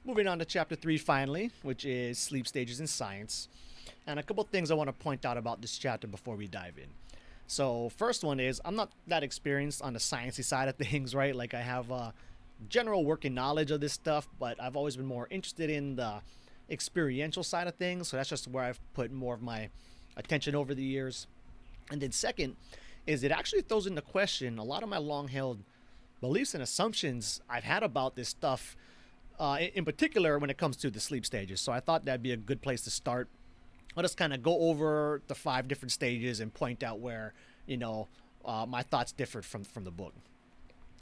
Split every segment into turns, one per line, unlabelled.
moving on to chapter 3 finally, which is sleep stages in science. And a couple things I want to point out about this chapter before we dive in. So, first one is I'm not that experienced on the sciencey side of things, right? Like I have general working knowledge of this stuff, but I've always been more interested in the experiential side of things. So that's just where I've put more of my attention over the years. And then second is it actually throws into question a lot of my long-held beliefs and assumptions I've had about this stuff, in particular when it comes to the sleep stages. So I thought that'd be a good place to start. I'll just kind of go over the 5 different stages and point out where, my thoughts differed from the book.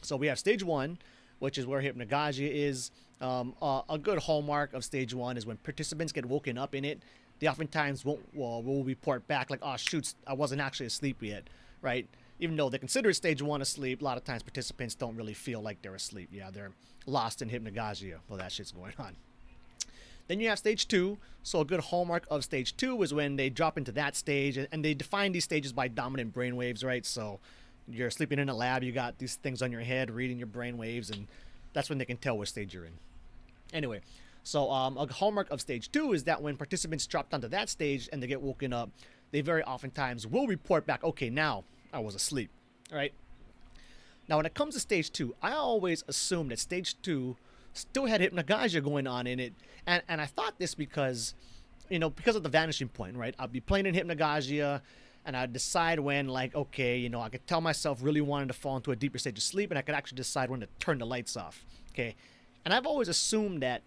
So we have stage 1, which is where hypnagogia is. A good hallmark of stage 1 is when participants get woken up in it. They oftentimes will report back like, oh, shoots, I wasn't actually asleep yet, right? Even though they consider it stage 1 asleep, a lot of times participants don't really feel like they're asleep. Yeah, they're lost in hypnagogia while that shit's going on. Then you have stage 2. So a good hallmark of stage 2 is when they drop into that stage, and they define these stages by dominant brain waves, right? So you're sleeping in a lab, you got these things on your head reading your brain waves, and that's when they can tell what stage you're in. Anyway, so a hallmark of stage 2 is that when participants drop onto that stage and they get woken up, they very oftentimes will report back, okay, now I was asleep, right? Now, when it comes to stage 2, I always assumed that stage 2 still had hypnagogia going on in it. And I thought this because, because of the vanishing point, right? I'd be playing in hypnagogia and I'd decide when, like, okay, I could tell myself really wanting to fall into a deeper stage of sleep, and I could actually decide when to turn the lights off, okay? And I've always assumed that,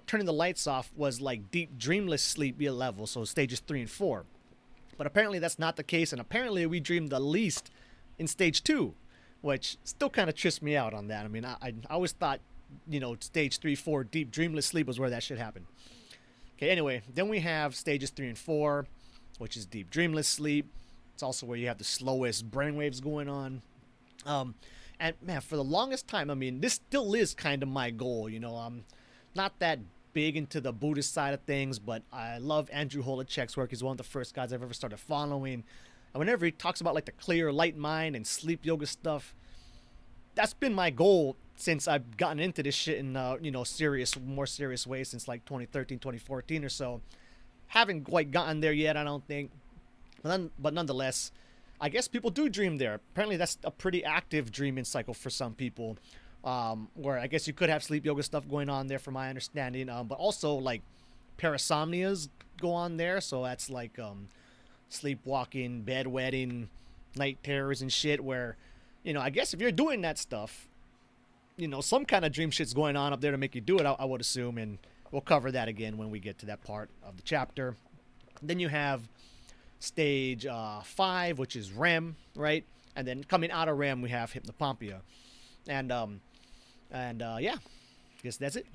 turning the lights off was like deep dreamless sleep level, so stages 3 and 4. But apparently that's not the case, and apparently we dream the least in stage 2, which still kind of trips me out on that. I mean, I always thought, stage 3, 4, deep dreamless sleep was where that shit happened. Okay, anyway, then we have stages 3 and 4, which is deep dreamless sleep. It's also where you have the slowest brainwaves going on. And man, for the longest time, I mean, this still is kind of my goal. I'm not that big into the Buddhist side of things, but I love Andrew Holochek's work. He's one of the first guys I've ever started following. And whenever he talks about like the clear, light mind and sleep yoga stuff, that's been my goal since I've gotten into this shit in more serious ways since like 2013, 2014 or so. Haven't quite gotten there yet, I don't think. But nonetheless, I guess people do dream there. Apparently, that's a pretty active dreaming cycle for some people. Where I guess you could have sleep yoga stuff going on there, from my understanding. But also like parasomnias go on there, so that's like sleepwalking, bedwetting, night terrors and shit. Where, I guess if you're doing that stuff, some kind of dream shit's going on up there to make you do it, I would assume, and we'll cover that again when we get to that part of the chapter. Then you have stage 5, which is REM, right? And then coming out of REM, we have hypnopompia. And yeah, I guess that's it.